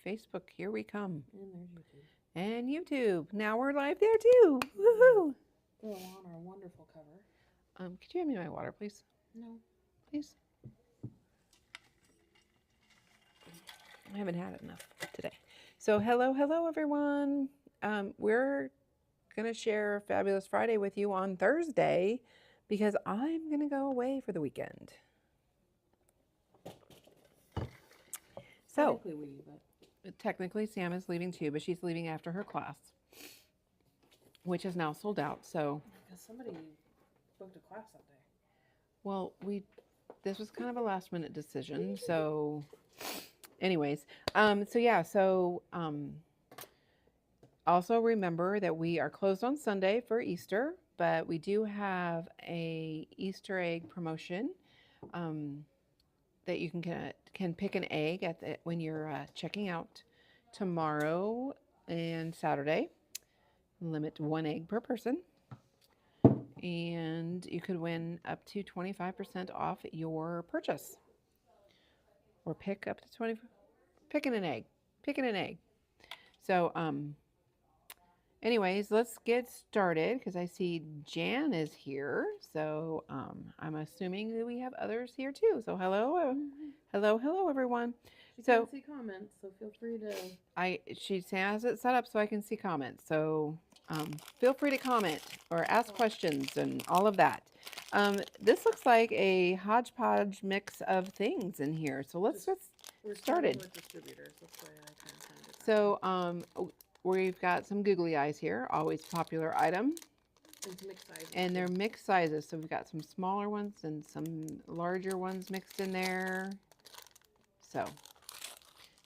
Facebook, here we come. And there's YouTube. And YouTube. Now we're live there too. Woohoo! Go on our wonderful cover. Could you hand me my water, please? No. Please. I haven't had enough today. So hello everyone. We're gonna share Fabulous Friday with you on Thursday because I'm gonna go away for the weekend. So technically Sam is leaving too, but she's leaving after her class, which is now sold out. So because somebody booked a class that day. Well, this was kind of a last minute decision. So anyways, also remember that we are closed on Sunday for Easter, but we do have a Easter egg promotion that you can pick an egg when you're checking out tomorrow and Saturday. Limit to 1 egg per person. And you could win up to 25% off your purchase. Or pick up to 20, picking an egg. So, anyways, let's get started because I see Jan is here. So, I'm assuming that we have others here too. So, hello everyone. She can't see comments, so feel free to. She has it set up so I can see comments. So, feel free to comment or ask questions and all of that. This looks like a hodgepodge mix of things in here. So let's get started. With distributors. That's why I kind of find it. So we've got some googly eyes here, always popular item. It's mixed sizes. And they're mixed sizes. So we've got some smaller ones and some larger ones mixed in there. So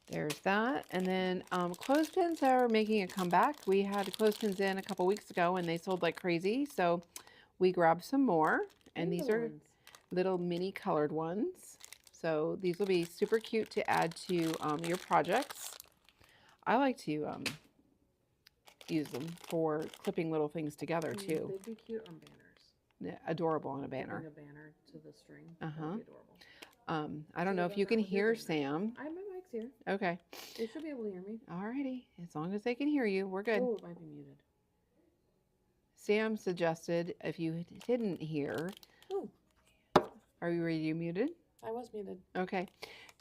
there's that. And then clothespins are making a comeback. We had clothespins in a couple weeks ago and they sold like crazy. So we grabbed some more. And these are little mini colored ones. So these will be super cute to add to your projects. I like to use them for clipping little things together too. They'd be cute on banners. Yeah, adorable on a banner. Bring a banner to the string. Uh-huh. That'd be adorable. I don't know if you can hear Sam. My mic's here. Okay. They should be able to hear me. Alrighty. As long as they can hear you, we're good. Oh, it might be muted. Sam suggested if you didn't hear. Oh. Are you muted? I was muted. Okay.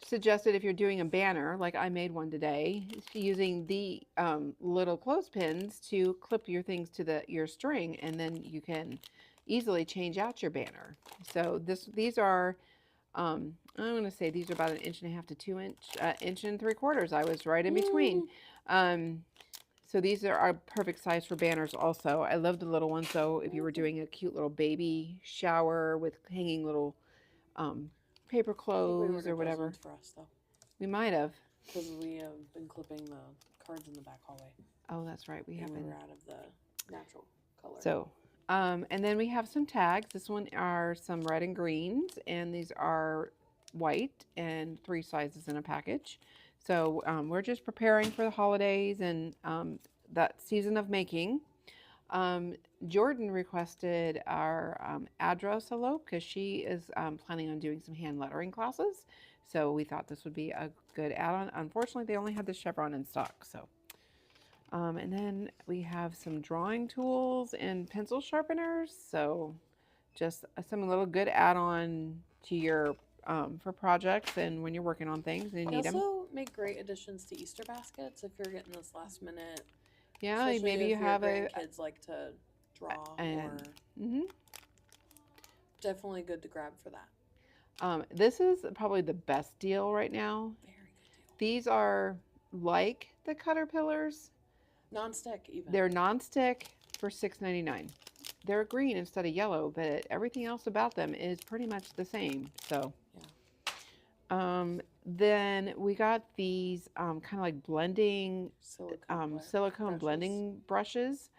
Suggested if you're doing a banner, like I made one today, using the little clothespins to clip your things to your string, and then you can easily change out your banner. So these are, I'm going to say these are about 1.5 inches to 2 inch, 1 3/4 inches. I was right in between. So these are our perfect size for banners also. I love the little ones. So if you were doing a cute little baby shower with hanging little paper clothes or whatever. For us, though. We might have. Because we have been clipping the cards in the back hallway. Oh, that's right. We have been. We're out of the natural color. So, and then we have some tags. This one are some red and greens, and these are white and 3 sizes in a package. So we're just preparing for the holidays and that season of making. Jordan requested our address elope because she is planning on doing some hand lettering classes. So we thought this would be a good add-on. Unfortunately, they only had the chevron in stock. So, and then we have some drawing tools and pencil sharpeners. So just some little good add-on to your for projects and when you're working on things and you need them. They also make great additions to Easter baskets if you're getting this last minute. Yeah, maybe you have kids like to draw or definitely good to grab for that. This is probably the best deal right now. Very good deal. These are like the Caterpillars. Non-stick even. They're non-stick for $6.99. They're green instead of yellow, but everything else about them is pretty much the same. So yeah. Then we got these kind of like blending silicone blending brushes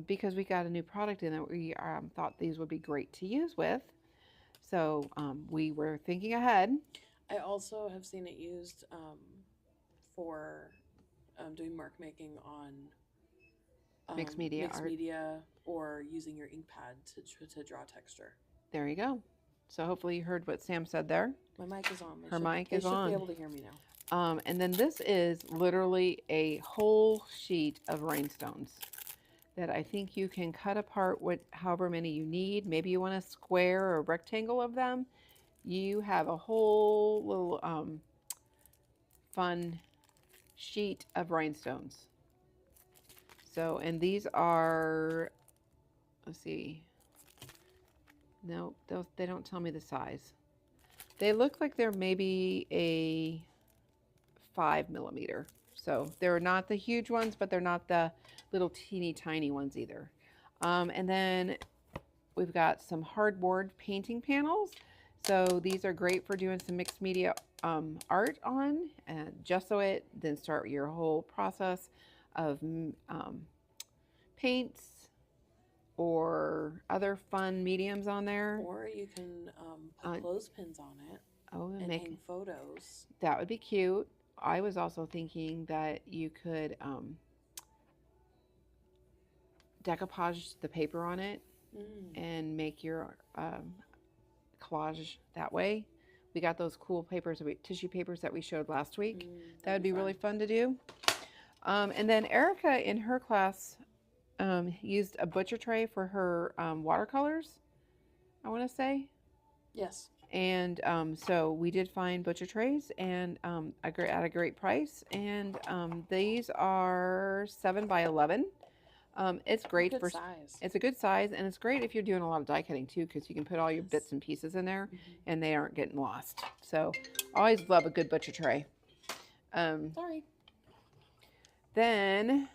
because we got a new product in that we thought these would be great to use with. So we were thinking ahead. I also have seen it used for doing mark making on mixed media or using your ink pad to draw texture. There you go. So hopefully you heard what Sam said there. My mic is on. Her mic is on. They should be able to hear me now. And then this is literally a whole sheet of rhinestones that I think you can cut apart however many you need. Maybe you want a square or a rectangle of them. You have a whole little fun sheet of rhinestones. So, and these are, let's see, no, they don't tell me the size. They look like they're maybe a 5 millimeter. So they're not the huge ones, but they're not the little teeny tiny ones either. And then we've got some hardboard painting panels. So these are great for doing some mixed media art on, and gesso it, then start your whole process of paints or other fun mediums on there. Or you can put clothespins on it and hang photos. That would be cute. I was also thinking that you could decoupage the paper on it and make your collage that way. We got those cool papers, tissue papers that we showed last week. That would be really fun to do. And then Erica in her class used a butcher tray for her watercolors, I want to say. Yes. And so we did find butcher trays and at a great price. And these are 7 by 11. It's great for size. It's a good size, and it's great if you're doing a lot of die cutting too, because you can put all your bits and pieces in there, and they aren't getting lost. So I always love a good butcher tray. Sorry. Then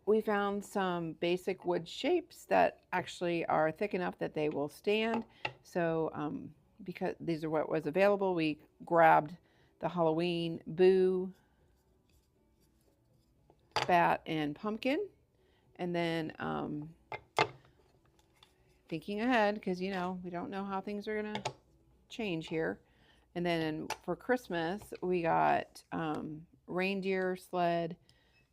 we found some basic wood shapes that actually are thick enough that they will stand. So because these are what was available, we grabbed the Halloween Boo, Bat, and Pumpkin. And then thinking ahead, because we don't know how things are going to change here. And then for Christmas, we got reindeer, sled,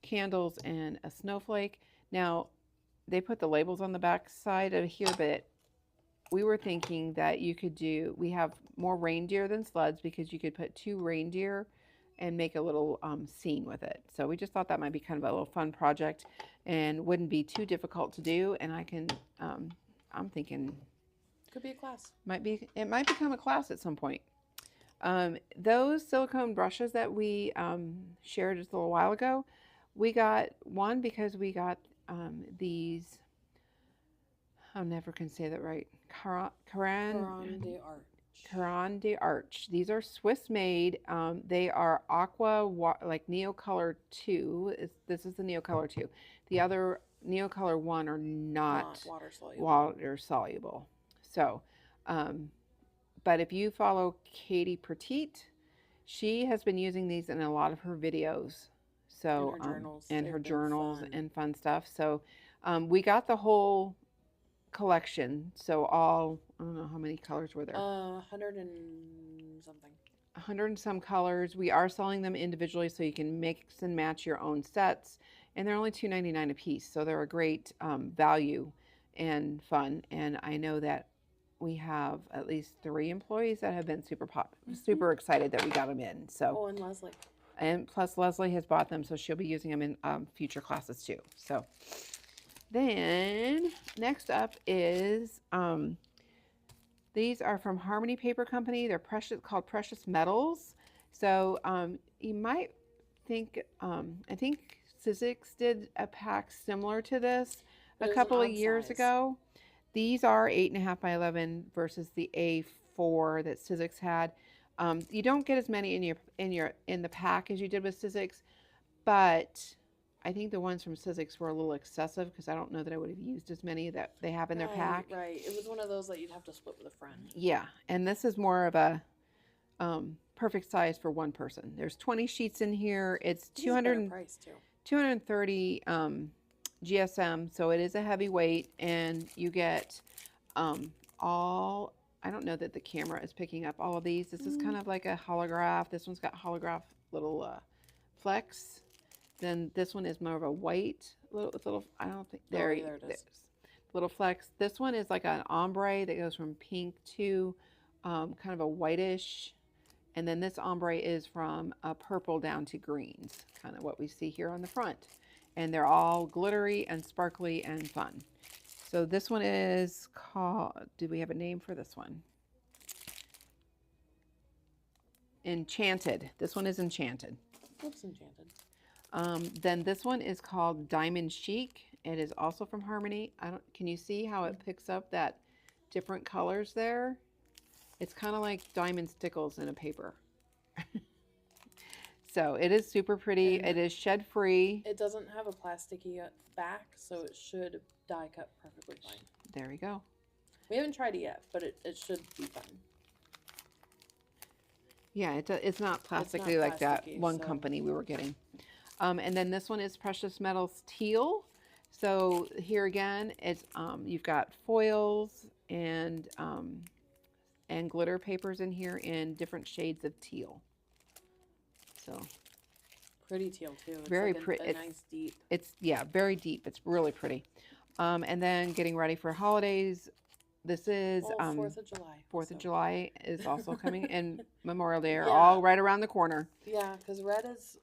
candles, and a snowflake. Now, they put the labels on the back side of here, but we were thinking that we have more reindeer than sleds, because you could put 2 reindeer and make a little scene with it. So we just thought that might be kind of a little fun project and wouldn't be too difficult to do. And I'm thinking could be a class. It might become a class at some point. Those silicone brushes that we shared just a little while ago, we got one because we got these, I never can say that right, Caran d'Arche. Caran d'Arche. These are Swiss made. They are aqua, like Neocolor 2. This is the Neocolor 2. The other Neocolor 1 are not water soluble. So, but if you follow Katie Petite, she has been using these in a lot of her videos. So, and her journals and fun stuff. So, we got the whole collection. So I don't know how many colors were there. 100 and something. 100 and some colors. We are selling them individually, so you can mix and match your own sets. And they're only $2.99 a piece, so they're a great value and fun. And I know that we have at least 3 employees that have been super excited that we got them in. So. Oh, and Leslie. And plus Leslie has bought them, so she'll be using them in future classes too. So. Then next up is these are from Harmony Paper Company. They're called Precious Metals. So you might think I think Sizzix did a pack similar to this a couple of years ago. These are 8.5 by 11 versus the A4 that Sizzix had. You don't get as many in the pack as you did with Sizzix, but I think the ones from Sizzix were a little excessive, because I don't know that I would have used as many that they have in their pack. Right. It was one of those that you'd have to split with a friend. Yeah. And this is more of a perfect size for one person. There's 20 sheets in here. It's 230 GSM. So it is a heavy weight, and you get all, I don't know that the camera is picking up all of these. This is kind of like a holograph. This one's got holograph little flex. Then this one is more of a white little. I don't think there it is. Little flex. This one is like an ombre that goes from pink to kind of a whitish, And then this ombre is from a purple down to greens, kind of what we see here on the front. And they're all glittery and sparkly and fun. So this one is called, do we have a name for this one? Enchanted. This one is Enchanted. Looks enchanted. Then this one is called Diamond Chic. It is also from Harmony. Can you see how it picks up that different colors there? It's kind of like diamond stickles in a paper. So it is super pretty. And it is shed free. It doesn't have a plasticky back, so it should die cut perfectly fine. There we go. We haven't tried it yet, but it should be fine. Yeah, it's not plastically like that plasticky, one so- company we were getting. And then this one is Precious Metals Teal. So here again, it's you've got foils and glitter papers in here in different shades of teal. So Pretty teal too. It's Very like pretty. A nice deep. it's, yeah, very deep. It's really pretty. And then getting ready for holidays. This is 4th of July. 4th of so- July is also coming, and Memorial Day are Yeah. all right around the corner. Yeah, because red is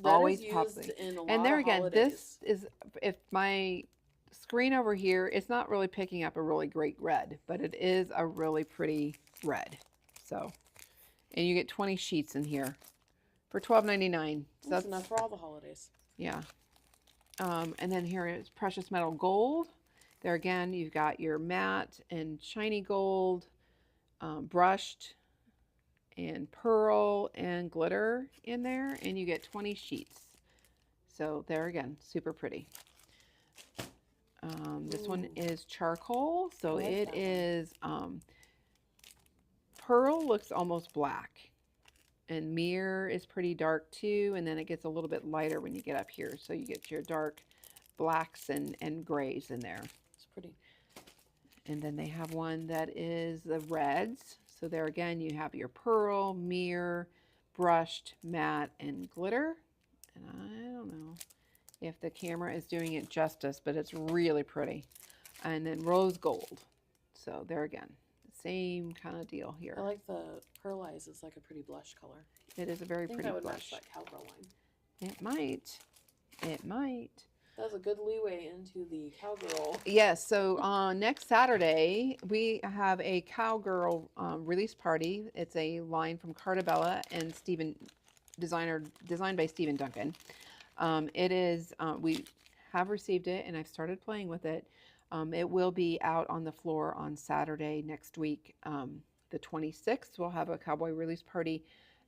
Always used popular. in a lot And there of again, holidays. this is, if my screen over here, it's not really picking up a really great red, but it is a really pretty red. So, and you get 20 sheets in here for $12.99. So That's enough for all the holidays. yeah. And then here is Precious Metal Gold. There again, you've got your matte and shiny gold, brushed, and pearl and glitter in there, and you get 20 sheets. So there again, super pretty. This one Ooh. is charcoal, so I like it that one. is pearl looks almost black, and mirror is pretty dark too, and then it gets a little bit lighter when you get up here, so you get your dark blacks and grays in there. It's pretty. And then they have one that is the reds. So there again, you have your pearl, mirror, brushed, matte, and glitter. And I don't know if the camera is doing it justice, but it's really pretty. And then rose gold. So there again, same kind of deal I here. like the pearl eyes. It's like a pretty blush color. It is a very I think pretty that would blush. match that cowgirl line. It might. It might. That's a good leeway into the cowgirl. Yes, so next Saturday, we have a Cowgirl release party. It's a line from Cartabella and designed by Stephen Duncan. It is, we have received it and I've started playing with it. It will be out on the floor on Saturday next week, the 26th. We'll have a cowboy release party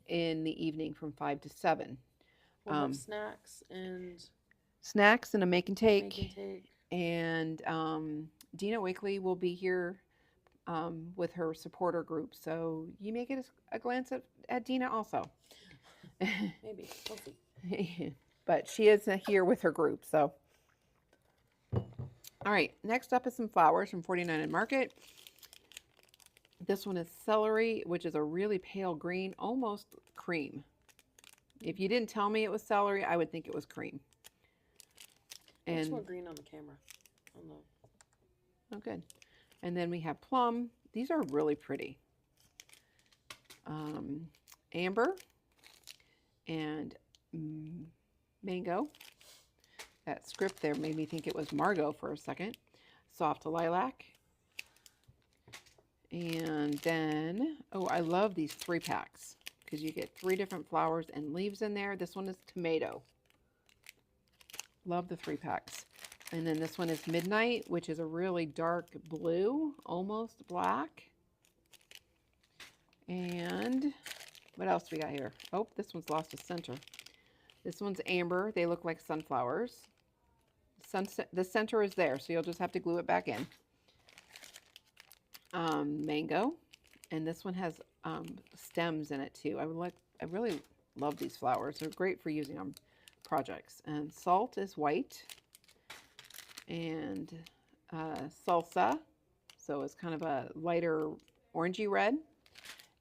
in the evening from 5 to 7. We'll have Um, snacks and Snacks and a make and take. make and take. And Dina Wakely will be here with her supporter group. So you may get a glance at Dina also. Maybe. We'll see. But she is here with her group. So, all right, next up is some flowers from 49 and Market. This one is celery, which is a really pale green, almost cream. If you didn't tell me it was celery, I would think it was cream. Looks And more green on the camera. On the oh, good. And then we have plum. These are really pretty. Amber and mango. That script there made me think it was Margot for a second. Soft lilac. And then, oh, I love these 3-packs because you get 3 different flowers and leaves in there. This one is tomato. Love the 3-packs. And then this one is Midnight, which is a really dark blue, almost black. And what else do we got here? Oh, this one's lost a center. This one's amber. They look like sunflowers. The center is there, so you'll just have to glue it back in. Mango. And this one has stems in it too. I really love these flowers. They're great for using on projects. And salt is white. And salsa, so it's kind of a lighter orangey red.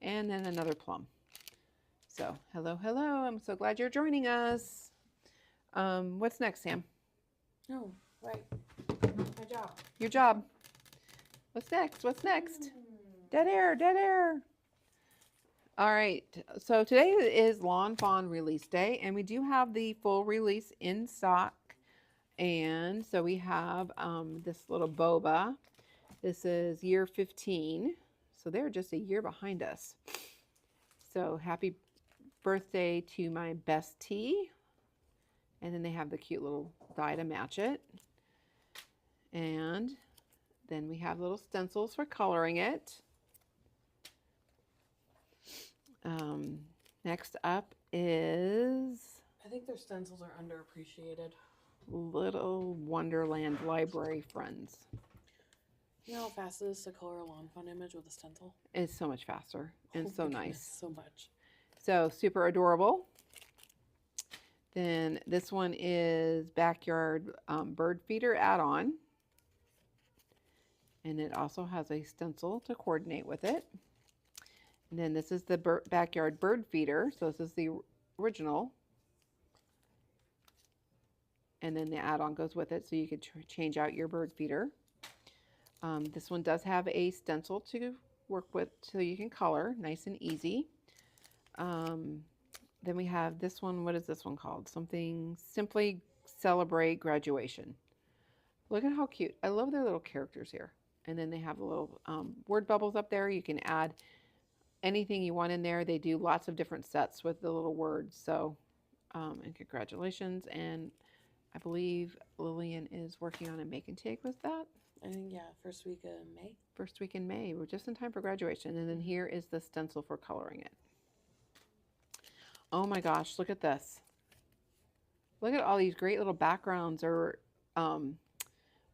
And then another plum. So hello, hello. I'm so glad you're joining us. What's next, Sam? Oh, right. My job. Your job. What's next? What's next? Dead air, dead air. All right. So today is Lawn Fawn release day, and we do have the full release in stock. And so we have this little boba. This is year 15. So they're just a year behind us. So happy birthday to my bestie. And then they have the cute little die to match it. And then we have little stencils for coloring it. Next up is I think their stencils are underappreciated. Little Wonderland Library Friends. You know how fast it is to color a lawn fun image with a stencil? It's so much faster and Oh so my nice. goodness, so much. So super adorable. Then this one is Backyard Bird Feeder add-on. And it also has a stencil to coordinate with it. And then this is the Backyard Bird Feeder. So this is the original. And then the add-on goes with it, so you could change out your bird feeder. This one does have a stencil to work with so you can color, nice and easy. Then we have this one. What is this one called? Something Simply Celebrate Graduation. Look at how cute. I love their little characters here. And then they have the little word bubbles up there. You can add anything you want in there. They do lots of different sets with the little words. So, and congratulations. And I believe Lillian is working on a make and take with that. I think, yeah, first week of May. First week in May. We're just in time for graduation. And then here is the stencil for coloring it. Oh my gosh, look at this. Look at all these great little backgrounds or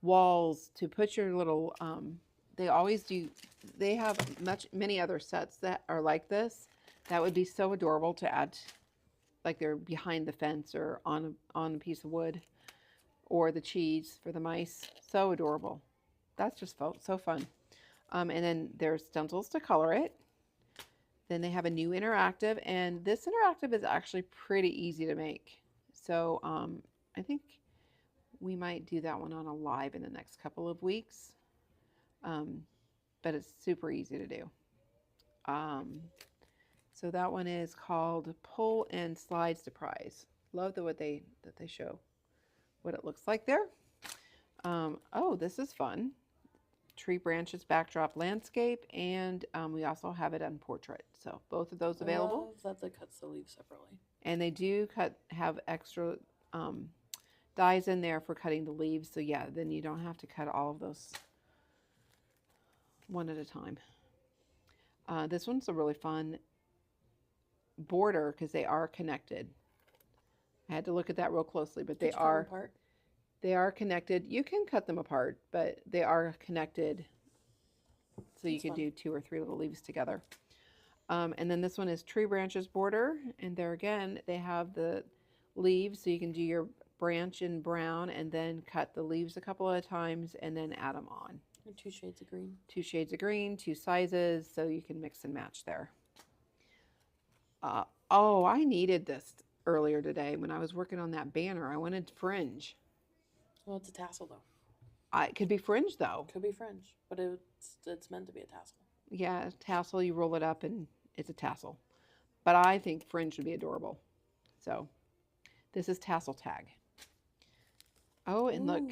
walls to put your little, they always do, they have many other sets that are like this. That would be so adorable to add, like they're behind the fence or on a piece of wood, or the cheese for the mice. So adorable. That's just so fun. And then there's stencils to color it. Then they have a new interactive, and this interactive is actually pretty easy to make. So I think we might do that one on a live in the next couple of weeks. But it's super easy to do. So that one is called Pull and Slide Surprise. Love that they show what it looks like there. Oh, this is fun. Tree branches, backdrop, landscape, and we also have it on portrait. So both of those available. I love that they cuts the leaves separately. And they do have extra dies in there for cutting the leaves. So yeah, then you don't have to cut all of those one at a time. This one's a really fun border because they are connected. I had to look at that real closely, but they are apart. They are connected. You can cut them apart, but they are connected. So you can do 2 or 3 little leaves together. And then this one is tree branches border. And there again, they have the leaves. So you can do your branch in brown and then cut the leaves a couple of times and then add them on. And 2 shades of green. 2 shades of green, 2 sizes. So you can mix and match there. Oh, I needed this earlier today when I was working on that banner. I wanted fringe. Well, it's a tassel though. It could be fringe though. Could be fringe, but it's meant to be a tassel. Yeah, tassel, you roll it up and it's a tassel. But I think fringe would be adorable. So this is Tassel Tag. Oh, and look,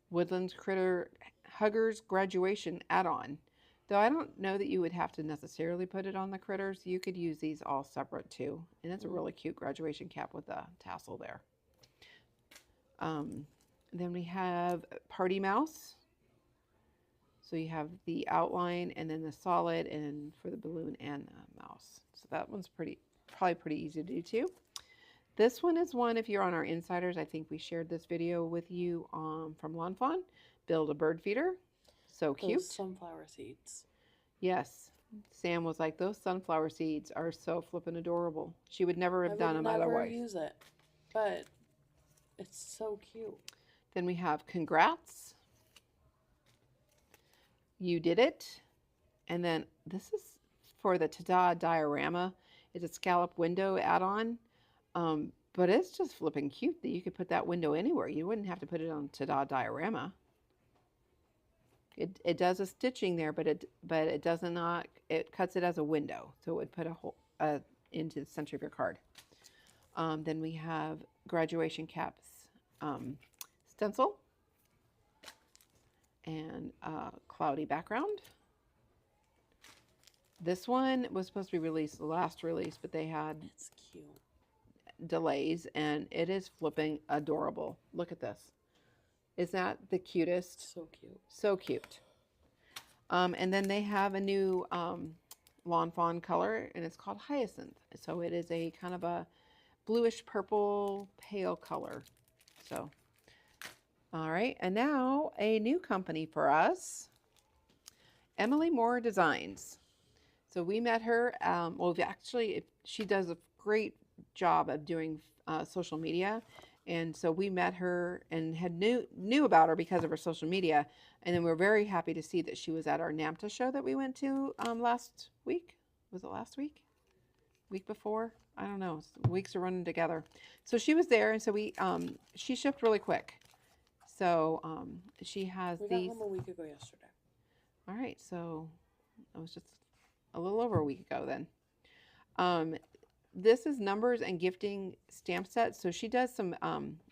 Woodlands Critter Huggers Graduation add-on. Though I don't know that you would have to necessarily put it on the critters. You could use these all separate too. And it's a really cute graduation cap with a tassel there. Then we have Party Mouse. So you have the outline and then the solid and for the balloon and the mouse. So that one's probably pretty easy to do too. This one is one, if you're on our insiders, I think we shared this video with you from Lawn Fawn. Build a bird feeder. So cute. Those sunflower seeds. Yes. Sam was like, those sunflower seeds are so flippin' adorable. She would never have done them otherwise. I would never use it, but it's so cute. Then we have Congrats. You did it. And then this is for the Ta-Da diorama. It's a scallop window add-on. But it's just flipping cute that you could put that window anywhere. You wouldn't have to put it on Ta-Da diorama. It does a stitching there, but it does not, it cuts it as a window. So it would put into the center of your card. Then we have graduation caps stencil and cloudy background. This one was supposed to be released, the last release, but they had It's cute. delays, and it is flipping adorable. Look at this. Is that the cutest? So cute. So cute. And then they have a new Lawn Fawn color, and it's called Hyacinth. So it is a kind of a bluish purple pale color. So, all right. And now a new company for us, Emily Moore Designs. So we met her. Well, actually, she does a great job of doing social media. And so we met her and had knew about her because of her social media. And then we were very happy to see that she was at our NAMTA show that we went to last week. Was it last week? Week before? I don't know. Weeks are running together. So she was there, and so she shipped really quick. So she has We these. got home a week ago yesterday. All right, so it was just a little over a week ago then. This is numbers and gifting stamp sets. So she does some,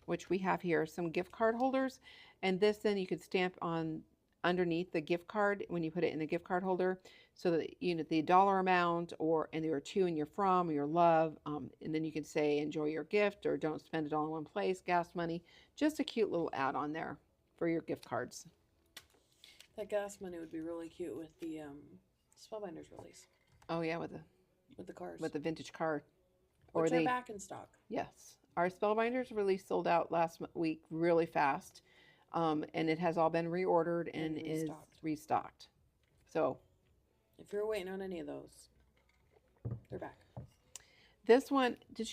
which we have here, some gift card holders. And this then you could stamp on underneath the gift card when you put it in the gift card holder, so that you know the dollar amount, and there are two in your from or your love. And then you can say enjoy your gift or don't spend it all in one place, gas money. Just a cute little add-on there for your gift cards. That gas money would be really cute with the Spellbinders release. Oh yeah, with the cars. with the vintage card. Which are back in stock. Yes. Our Spellbinders release sold out last week really fast. And it has all been reordered and is restocked. So if you're waiting on any of those, they're back. this one, did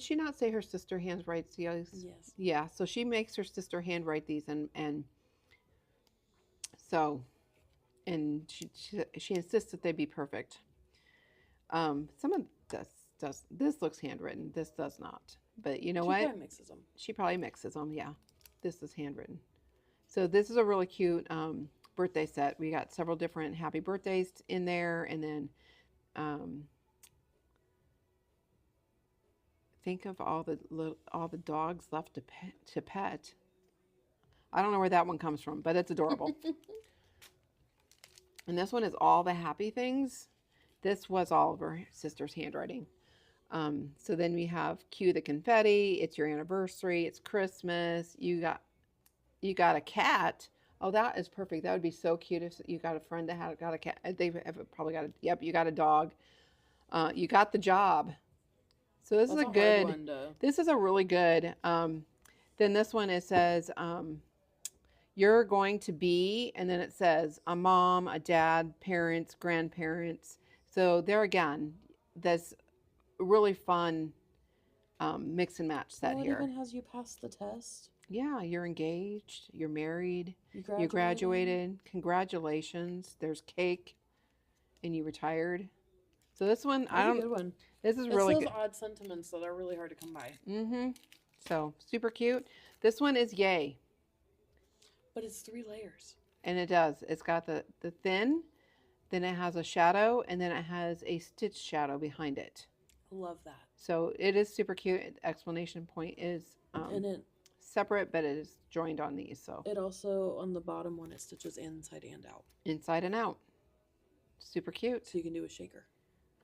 she not say her sister handwrites these? Yes. Yeah, so she makes her sister handwrite these, and so, and she insists that they be perfect. Some of this looks handwritten. This does not. But you know what? She probably mixes them. She probably mixes them. Yeah, this is handwritten. So this is a really cute birthday set. We got several different happy birthdays in there, and then think of all the dogs left to pet. I don't know where that one comes from, but it's adorable. And this one is all the happy things. This was all of her sister's handwriting. So then we have cue the confetti. It's your anniversary. It's Christmas. You got a cat. Oh, that is perfect. That would be so cute if you got a friend that got a cat. They have probably got yep, you got a dog. You got the job. So this is a good one this is a really good. Then this one, it says, you're going to be, and then it says a mom, a dad, parents, grandparents. So there again, that's a really fun mix and match set here. It even has you pass the test. Yeah, you're engaged, you're married, you graduated. Congratulations. There's cake, and you retired. So this one, That's a good one. This is really good. Those odd sentiments that are really hard to come by. Mm-hmm. So super cute. This one is yay. But it's 3 layers. And it does. It's got the thin, then it has a shadow, and then it has a stitch shadow behind it. Love that. So it is super cute. Explanation point is and it separate, but it is joined on these. So it also, on the bottom one, it stitches inside and out. Inside and out. Super cute. So you can do a shaker.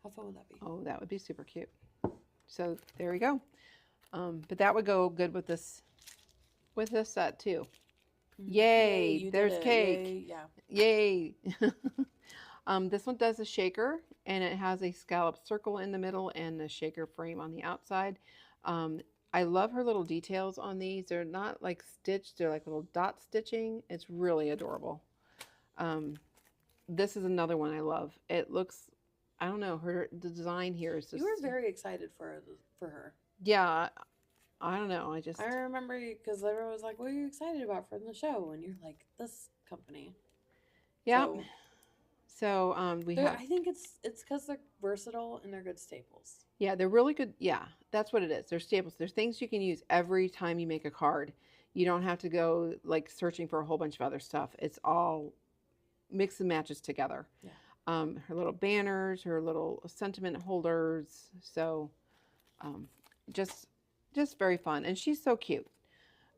How fun would that be? Oh, that would be super cute. So there we go. But that would go good with this set too. Yay, there's cake. Yay, yeah. Yay. This one does a shaker, and it has a scalloped circle in the middle and a shaker frame on the outside. I love her little details on these. They're not like stitched, they're like little dot stitching. It's really adorable. This is another one I love. It looks, I don't know, the design here is just. You were very excited for her. Yeah, I don't know. I remember because everyone was like, "What are you excited about from the show?" And you're like, "This company." Yeah. So we have. I think it's because they're versatile and they're good staples. Yeah, they're really good. Yeah, that's what it is. They're staples. They're things you can use every time you make a card. You don't have to go like searching for a whole bunch of other stuff. It's all mix and matches together. Yeah. her little banners, her little sentiment holders. So um, just very fun, and she's so cute.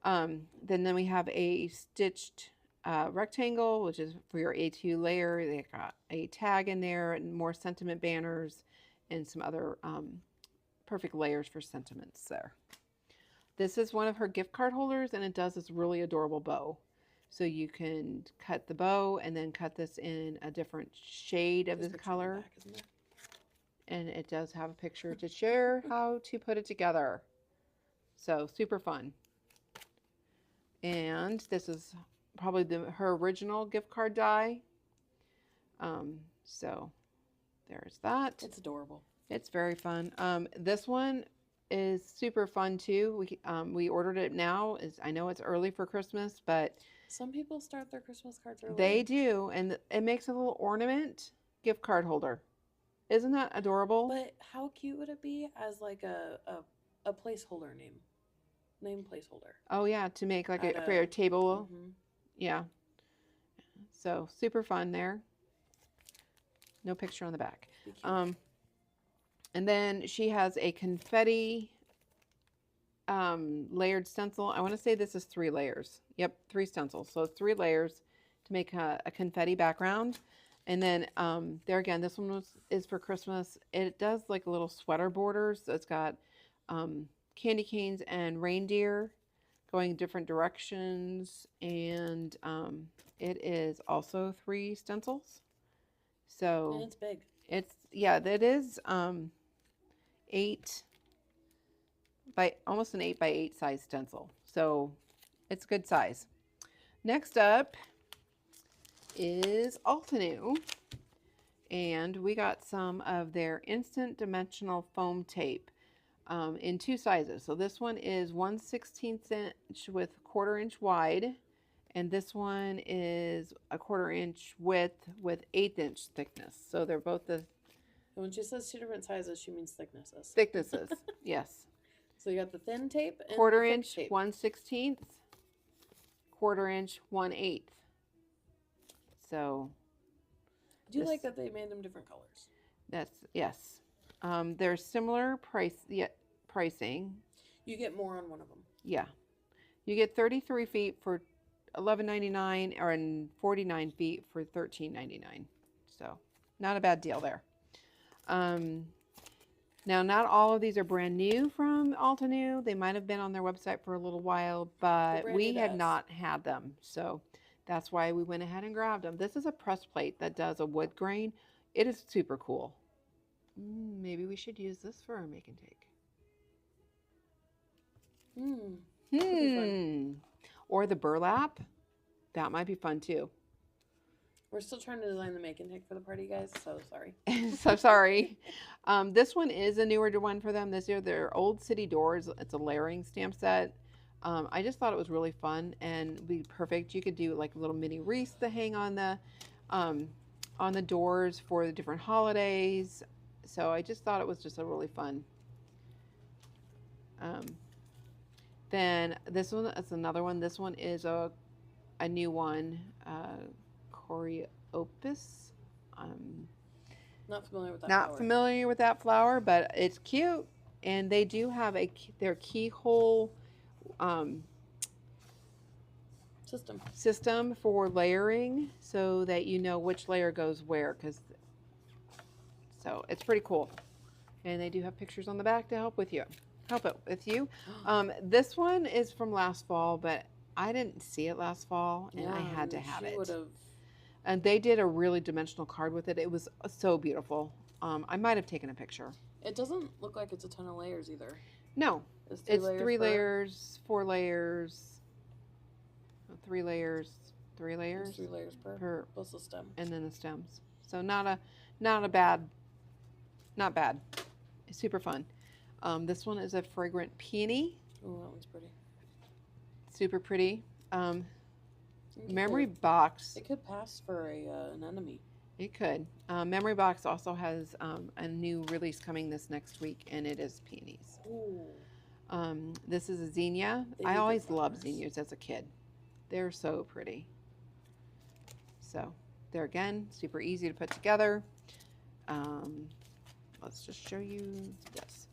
Then we have a stitched rectangle, which is for your A2 layer. They got a tag in there and more sentiment banners and some other perfect layers for sentiments there. This is one of her gift card holders, and it does this really adorable bow. So you can cut the bow and then cut this in a different shade of There's this a picture on the color. back, isn't there? And it does have a picture to share how to put it together. So super fun. And this is probably her original gift card die. So there's that. It's adorable. It's very fun. This one is super fun too. We ordered it now. I know it's early for Christmas, but Some people start their Christmas cards early. they do, and it makes a little ornament gift card holder. Isn't that adorable? But how cute would it be as like a placeholder name placeholder? Oh yeah, to make like At for your table. Mhm. Yeah. So super fun there. No picture on the back. Be cute. And then she has a confetti layered stencil. I want to say this is 3 layers. Yep, 3 stencils. So 3 layers to make a confetti background. And then there again, this one is for Christmas. It does like a little sweater borders. So it's got candy canes and reindeer going different directions. And it is also 3 stencils. So And it's big. that is 8 by almost an 8 by 8 size stencil. So it's good size. Next up is Altenew, and we got some of their instant dimensional foam tape in 2 sizes. So this one is 1/16 inch with 1/4 inch wide, and this one is a 1/4 inch width with 1/8 inch thickness. So they're both the And when she says 2 different sizes, she means thicknesses. thicknesses. Yes. So you got the thin tape and 1/4 the thick inch, tape. 1/16, 1/4 inch, 1/8. So I do this- like that they made them different colors. that's yes. They're similar pricing. You get more on one of them. Yeah, you get 33 feet for $11.99 or in 49 feet for $13.99. So not a bad deal there. Now, not all of these are brand new from Altenew. They might have been on their website for a little while, but brand we new to had us. not had them. So that's why we went ahead and grabbed them. This is a press plate that does a wood grain. It is super cool. Maybe we should use this for our make and take. Could be fun. Or the burlap. That might be fun too. We're still trying to design the make and take for the party, guys. So sorry. So sorry. This one is a newer one for them. This year, their Old City Doors. It's a layering stamp set. I just thought it was really fun and be perfect. You could do like a little mini wreaths to hang on the doors for the different holidays. So I just thought it was just a really fun. Then this one is another one. This one is a new one. Coreopus. Not familiar with that. Not flower. familiar with that flower, but it's cute. And they do have their keyhole system for layering, so that you know which layer goes where. So it's pretty cool. And they do have pictures on the back to help it with you. This one is from last fall, but I didn't see it last fall, and I had to have it. And they did a really dimensional card with it. It was so beautiful. I might have taken a picture. It doesn't look like it's a ton of layers either. No, It's 3 layers, 4 layers, 3 layers, 3 layers. It's 3 layers per plus the stem. And then the stems. So not bad. It's super fun. This one is a fragrant peony. Oh, that one's pretty. Super pretty. It Memory could- Box. It could pass for an enemy. It could. Memory Box also has a new release coming this next week, and it is peonies. Ooh. This is a zinnia. They I do always good loved flowers. zinnias as a kid. They're so pretty. So They're again super easy to put together. Let's just show you this.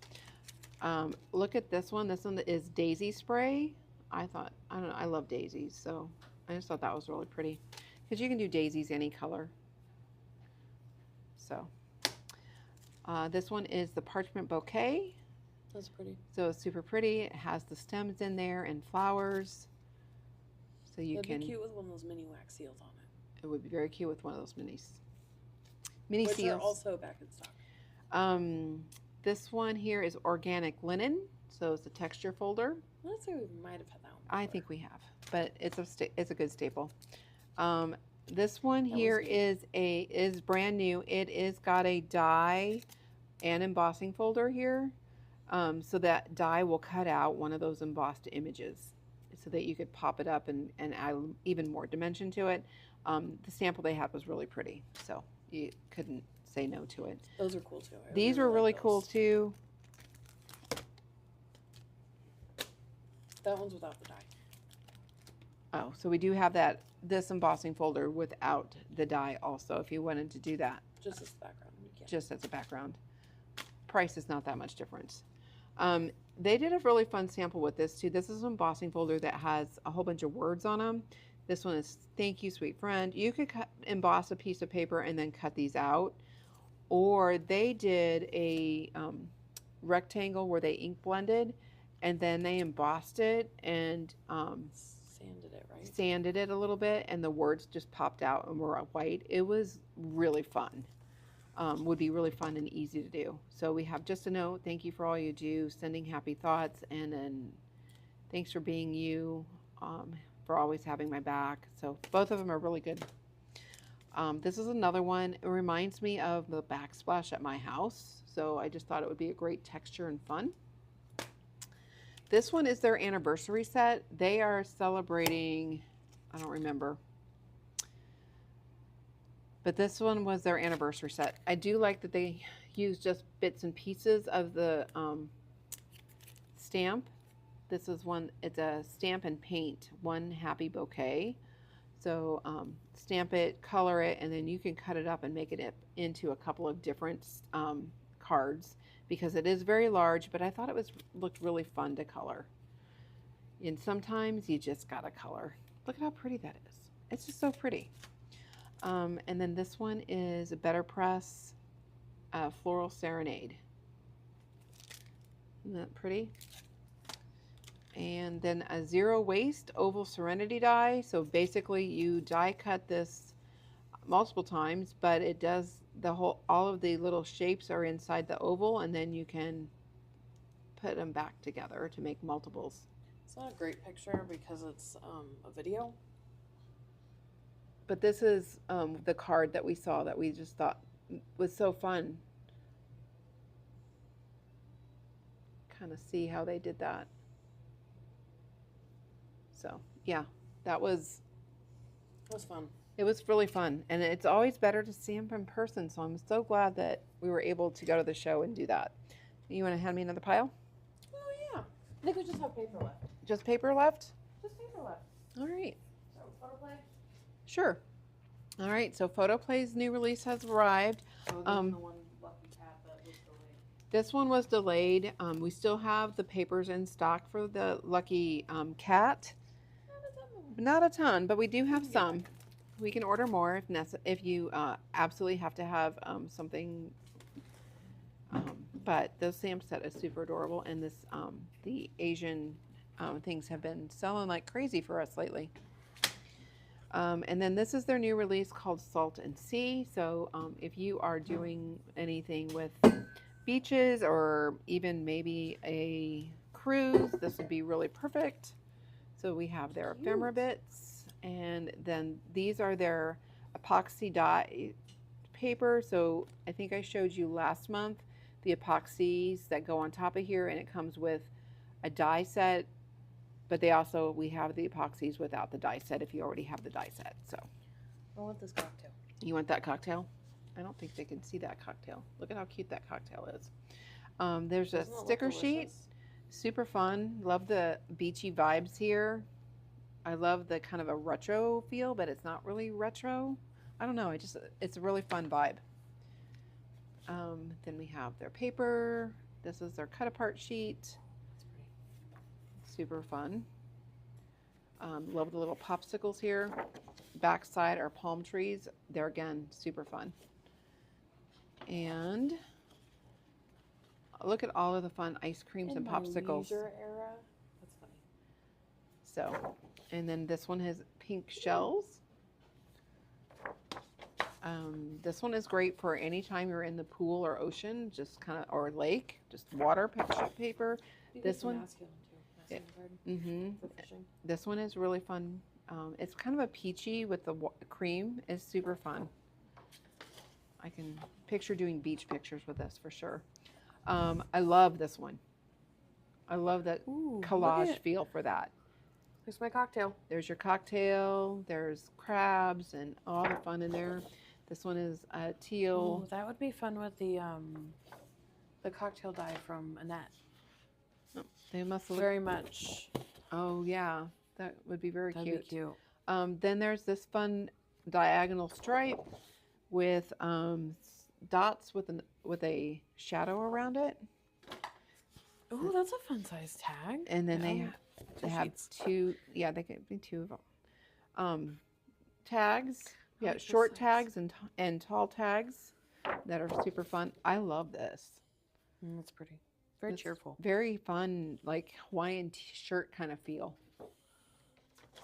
Look at this one. This one is daisy spray. I don't know, I love daisies, so I just thought that was really pretty because you can do daisies any color. So this one is the parchment bouquet. That's pretty. So it's super pretty. It has the stems in there and flowers. So you That'd can. be cute with one of those mini wax seals on it. It would be very cute with one of those mini Which seals. are also back in stock. This one here is organic linen, so it's a texture folder. Let's say we might have had that one. I think we have, but it's a good staple. This one That was here neat. is brand new. It is got a die and embossing folder here, so that die will cut out one of those embossed images, so that you could pop it up and add even more dimension to it. The sample they had was really pretty, so you couldn't say no to it. Those are cool too. I These were really like cool those. too. That one's without the die. Oh, so we do have this embossing folder without the die also, if you wanted to do that, Just as the background. You can. just as a background. Price is not that much difference. They did a really fun sample with this too. This is an embossing folder that has a whole bunch of words on them. This one is "Thank you, sweet friend." You could emboss a piece of paper and then cut these out. Or they did a rectangle where they ink blended and then they embossed it and Sanded it, right? sanded it a little bit, and the words just popped out and were white. It was really fun. Would be really fun and easy to do. So we have just a note: thank you for all you do, sending happy thoughts, and then thanks for being you, for always having my back. So both of them are really good. This is another one. It reminds me of the backsplash at my house, so I just thought it would be a great texture and fun. This one is their anniversary set. They are celebrating, I don't remember, but this one was their anniversary set. I do like that they use just bits and pieces of the stamp. This is one, it's a stamp and paint, one happy bouquet. So stamp it, color it, and then you can cut it up and make it into a couple of different cards, because it is very large, but I thought it looked really fun to color. And sometimes you just gotta color. Look at how pretty that is. It's just so pretty. And then this one is a Better Press Floral Serenade. Isn't that pretty? And then a zero waste oval serenity die. So basically you die cut this multiple times, but it does all of the little shapes are inside the oval, and then you can put them back together to make multiples. It's not a great picture because it's a video. But this is the card that we saw that we just thought was so fun. Kind of see how they did that. So yeah, It was fun. it was really fun, and it's always better to see them in person. So I'm so glad that we were able to go to the show and do that. You want to hand me another pile? Oh yeah. I think we just have paper left. Just paper left? Just paper left. All right. So photo play. Sure. All right. So Photoplay's new release has arrived. Oh, this is Um, the one lucky cat that was delayed. This one was delayed. We still have the papers in stock for the lucky cat. Not a ton, but we do have some. We can order more if you absolutely have to have something. But the stamp set is super adorable, and this the Asian things have been selling like crazy for us lately. And then this is their new release called Salt and Sea. So if you are doing anything with beaches or even maybe a cruise, this would be really perfect. So we have their ephemera bits, and then these are their epoxy dye paper. So I think I showed you last month the epoxies that go on top of here, and it comes with a die set, but we have the epoxies without the die set if you already have the die set. So I want this cocktail. you want that cocktail? I don't think they can see that cocktail. Look at how cute that cocktail is. There's a Doesn't it look sticker sheet. delicious? Super fun. Love the beachy vibes here. I love the kind of a retro feel, but it's not really retro. I don't know. It's a really fun vibe. Then we have their paper. This is their cut apart sheet. That's pretty. Super fun. Love the little popsicles here. Backside are palm trees. They're again super fun. And look at all of the fun ice creams In and my popsicles. leisure era. That's funny. So, and then this one has pink shells. This one is great for any time you're in the pool or ocean, just kind of, or lake, just water picture paper. You This get the one- masculine too. Masculine card for fishing. This one is really fun. It's kind of a peachy with the cream. It's super fun. I can picture doing beach pictures with this for sure. I love this one. I love that Ooh, collage feel for that. Here's my cocktail. There's your cocktail. There's crabs and all the fun in there. This one is teal. Ooh, that would be fun with the cocktail dye from Annette. They must look. Very much. Oh yeah, that would be very That'd cute. be cute. Then there's this fun diagonal stripe with dots with a shadow around it, Ooh, that's a fun size tag. and then Yeah. they have sheets. two. Yeah, they could be two of them. Tags. I Yeah, like this short size. tags and tall tags that are super fun. I love this. That's pretty. Very It's cheerful. Very fun, like Hawaiian shirt kind of feel.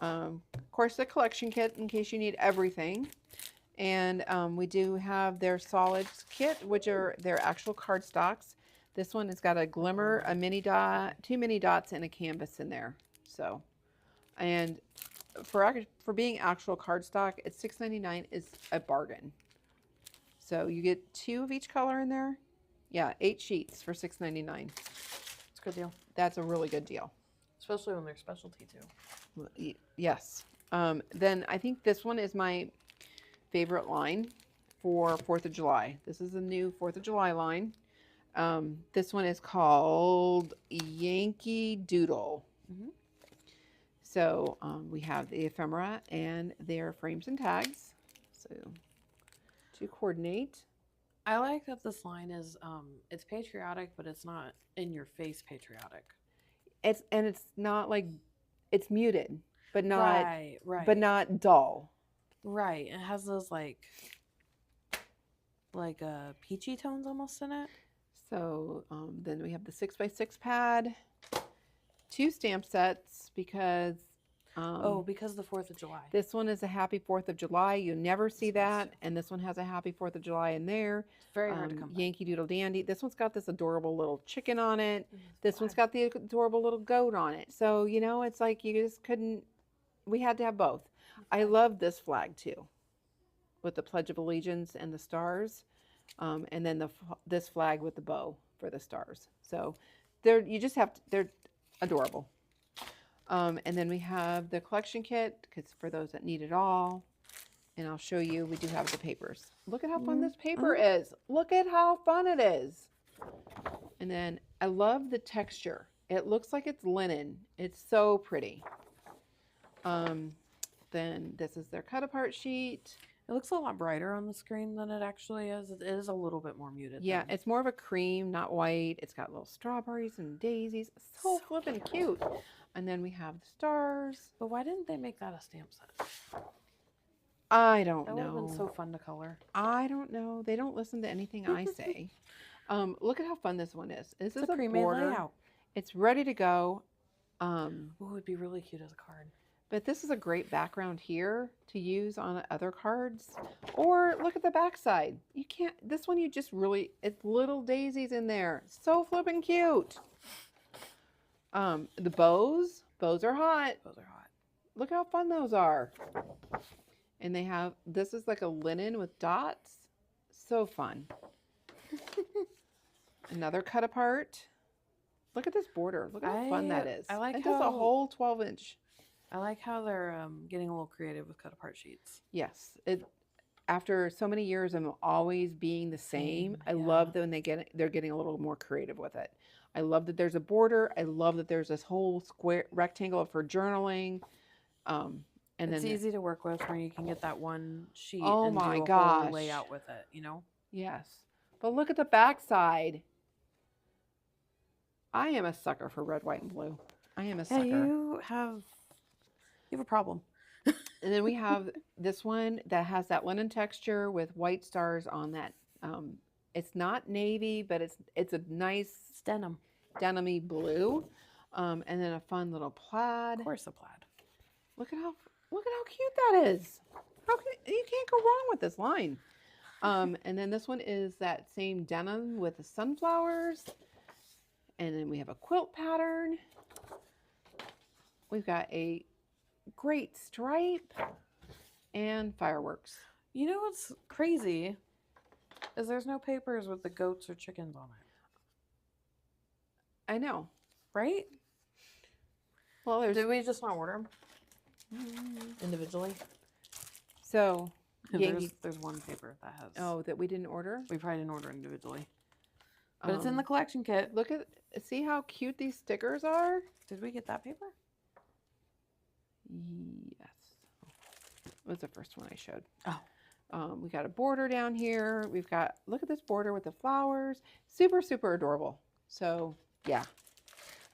Of course, the collection kit in case you need everything. And we do have their solids kit, which are their actual cardstocks. This one has got a glimmer, a mini dot, 2 mini dots, and a canvas in there. So, and for being actual cardstock, it's $6.99 is a bargain. So you get 2 of each color in there. Yeah, 8 sheets for $6.99. It's a good deal. That's a really good deal. Especially when they're specialty too. Yes. Then I think this one is my favorite line for 4th of July. This is a new 4th of July line. This one is called Yankee Doodle. Mhm. So we have the ephemera and their frames and tags. So to coordinate. I like that this line is it's patriotic, but it's not in your face patriotic. It's not like it's muted, but not right. but not dull. Right. It has those like peachy tones almost in it. So then we have the 6x6 pad, 2 stamp sets because Because the 4th of July. this one is a Happy 4th of July. You never see that, and this one has a Happy 4th of July in there. It's very hard to come by. Yankee Doodle Dandy. This one's got this adorable little chicken on it. It's This one's black. got the adorable little goat on it. So it's like you just couldn't. We had to have both. I Okay. love this flag too, with the Pledge of Allegiance and the stars, and then this flag with the bow for the stars. So they're adorable. And then we have the collection kit because for those that need it all, and I'll show you. We do have the papers. Look at how fun this paper is. Look at how fun it is. And then I love the texture. It looks like it's linen. It's so pretty. Then this is their cut apart sheet. It looks a lot brighter on the screen than it actually is. It is a little bit more muted. Yeah, than- it's more of a cream, not white. It's got little strawberries and daisies. So flippin' cute. And then we have the stars. But why didn't they make that a stamp set? I don't That would have know. been so fun to color. I don't know. They don't listen to anything I say. Look at how fun this one is. This It's is a a pre-made border. layout. It's ready to go. Ooh, it would be really cute as a card. But this is a great background here to use on other cards. Or look at the backside. You can't, this one you just really, it's little daisies in there. So flippin' cute. The bows are hot. Those are hot. Look how fun those are. And they have, this is like a linen with dots. So fun. Another cut apart. Look at this border. Look how fun that is. I like it does a how- whole 12-inch. I like how they're getting a little creative with cut apart sheets. Yes. After so many years of always being the same, I yeah. love that when they're getting a little more creative with it. I love that there's a border. I love that there's this whole square rectangle for journaling. And It's then, easy to work with where you can get that one sheet Oh and my do a gosh. whole layout with it, you know? yes. But look at the back side. I am a sucker for red, white, and blue. I am a Yeah, sucker. you have a problem. And then we have this one that has that linen texture with white stars on that. It's not navy, but it's a nice It's denim. denim-y blue. And then a fun little plaid. Of course, a plaid. Look at how cute that is. You can't go wrong with this line. And then this one is that same denim with the sunflowers. And then we have a quilt pattern. We've got a great stripe and fireworks. You know what's crazy is there's no papers with the goats or chickens on it, I know. right? Well, Did we just not order them individually? So Yankee. There's one paper that has. Oh, that we didn't order. We probably didn't order individually, but it's in the Um, collection kit. Look at see how cute these stickers are. Did we get that paper? Yes, it was the first one I showed. Oh. We got a border down here. We've got, look at this border with the flowers. Super, super adorable. So yeah.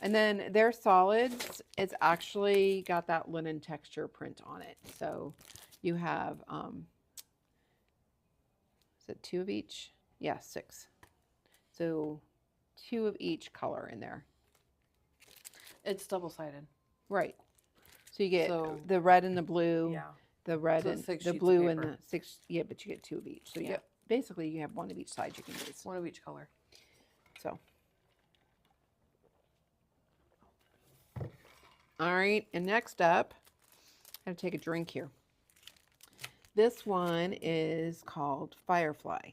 And then their solids, it's actually got that linen texture print on it. So you have, is it 2 of each? Yeah, 6. So 2 of each color in there. It's double-sided. Right. So you get So- the red and the blue. Yeah. The red So and 6 the sheets of blue and paper. the 6, yeah, but you get 2 of each. So you Yeah. get, basically you have 1 of each side you can use. One of each color. So. All right, and next up, I gotta take a drink here. This one is called Firefly.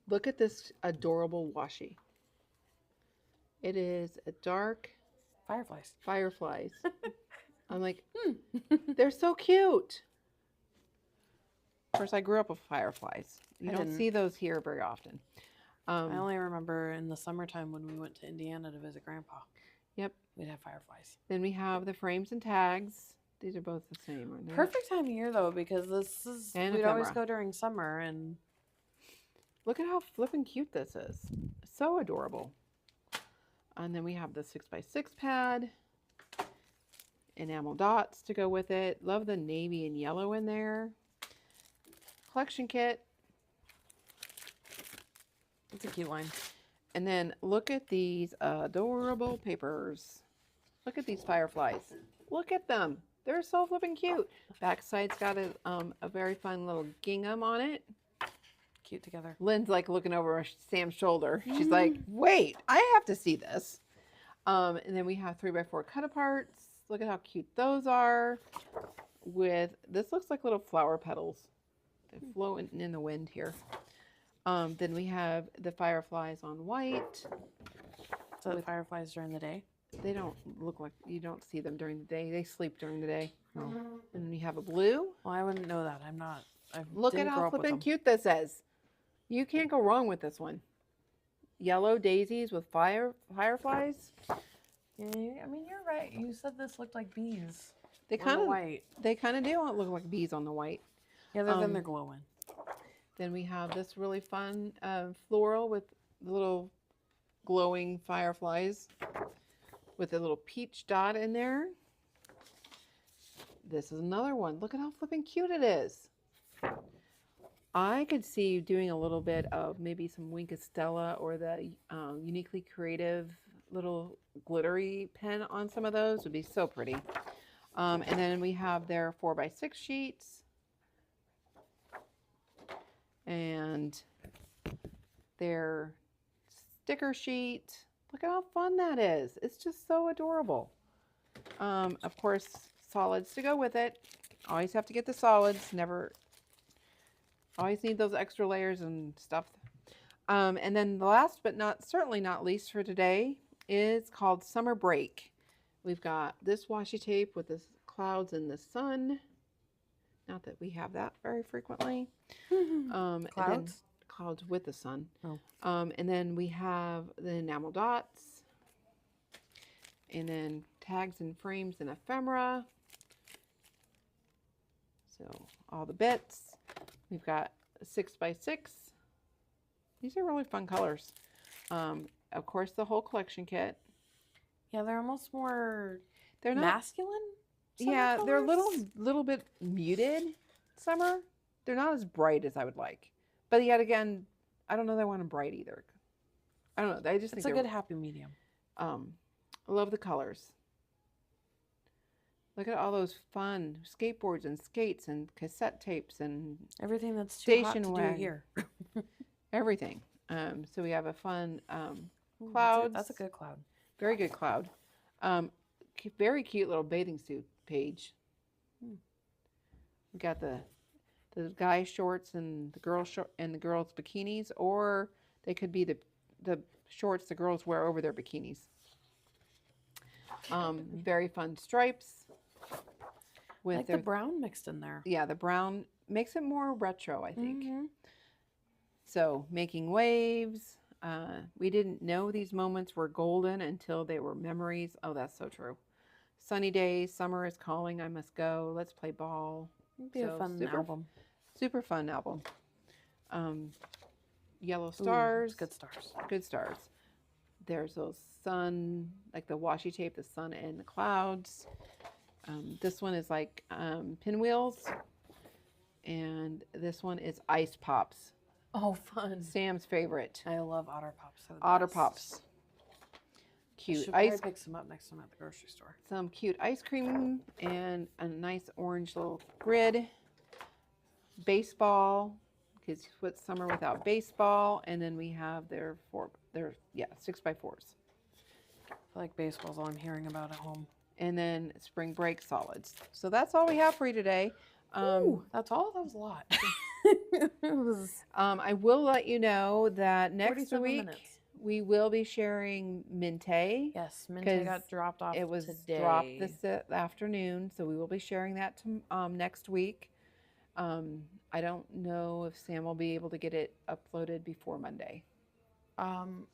Look at this adorable washi. It is a dark Fireflies. fireflies. I'm like, they're so cute. Of course, I grew up with fireflies. You I don't didn't. see those here very often. I only remember in the summertime when we went to Indiana to visit Grandpa. Yep. We'd have fireflies. Then we have the frames and tags. These are both the same, aren't they? Perfect time of year though, because this is And we'd always ephemera. go during summer, and Look at how flippin' cute this is. So adorable. And then we have the 6x6 pad. Enamel dots to go with it. Love the navy and yellow in there. Collection kit. it's a cute line. And then look at these adorable papers. Look at these fireflies. Look at them. They're so flippin' cute. Backside's got a very fun little gingham on it. Cute together. Lynn's like looking over Sam's shoulder. She's like, wait, I have to see this. And then we have 3x4 cut aparts. Look at how cute those are. With, this looks like little flower petals. They're floating in the wind here. Then we have the fireflies on white. So the fireflies during the day. They don't look like, you don't see them during the day. They sleep during the day. Oh. And then we have a blue. Well, I wouldn't know that. I'm not. I Look at didn't how grow up with flippin' them. cute this is. You can't go wrong with this one. Yellow daisies with fireflies. Yeah, I mean, you're right. You said this looked like bees. They on the kind of white. They kind of do look like bees on the white. Yeah, then um, they're glowing. Then we have this really fun floral with the little glowing fireflies with a little peach dot in there. This is another one. Look at how flipping cute it is. I could see you doing a little bit of maybe some Wink of Stella or the Uniquely Creative little glittery pen on some of those. Would be so pretty. And then we have their 4x6 sheets. And their sticker sheet. Look at how fun that is. It's just so adorable. Of course, solids to go with it. Always have to get the solids. Never, always need those extra layers and stuff. And then the last but certainly not least for today is called Summer Break. We've got this washi tape with the clouds and the sun. Not that we have that very frequently. And then Clouds? clouds with the sun. Oh. And then we have the enamel dots. And then tags and frames and ephemera. So all the bits. We've got a 6x6. These are really fun colors. Of course, the whole collection kit. Yeah, they're almost more They're not. masculine. Yeah, they're a colors? little bit muted. Summer. They're not as bright as I would like. But yet again, I don't know that I want them bright either. I don't know. I just It's think a good happy medium. I love the colors. Look at all those fun skateboards and skates and cassette tapes and Everything that's too hot station to do wagon. here. Everything. So we have a fun Ooh, clouds. That's a good cloud. Very good cloud. Very cute little bathing suit page. We got the guy shorts and the girl and the girls bikinis, or they could be the shorts the girls wear over their bikinis. Very fun stripes. With Like the brown mixed in there. Yeah, the brown makes it more retro, I think. Mhm. So making waves. We didn't know these moments were golden until they were memories. Oh, that's so true. Sunny days, summer is calling, I must go. Let's play ball. It'd be a fun album. Super fun album. Yellow Ooh, stars. good stars. Good stars. There's those sun, like the washi tape, the sun and the clouds. This one is like pinwheels. And this one is ice pops. Oh, fun. Sam's favorite. I love Otter Pops. They're the Otter best. Pops. Cute Should ice. probably pick some up next time at the grocery store. Some cute ice cream and a nice orange little grid. Baseball, because what's summer without baseball? And then we have their 6x4s. I feel like baseball's all I'm hearing about at home. And then spring break solids. So that's all we have for you today. Ooh, that's all? That was a lot. It was I will let you know that next 47 week minutes. we will be sharing Minte. Yes, Minty 'Cause got dropped off It was today. dropped this afternoon, so we will be sharing that next week. I don't know if Sam will be able to get it uploaded before Monday. I'll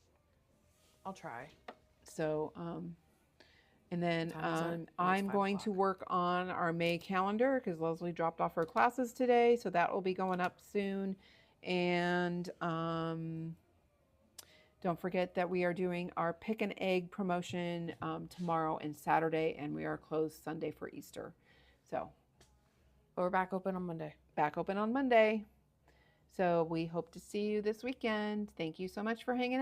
try. So, and then What time is it? It's I'm 5 going to o'clock. work on our May calendar because Leslie dropped off her classes today, so that will be going up soon. And don't forget that we are doing our pick an egg promotion tomorrow and Saturday, and we are closed Sunday for Easter. So But we're back open on Monday. back open on Monday. So we hope to see you this weekend. Thank you so much for hanging out.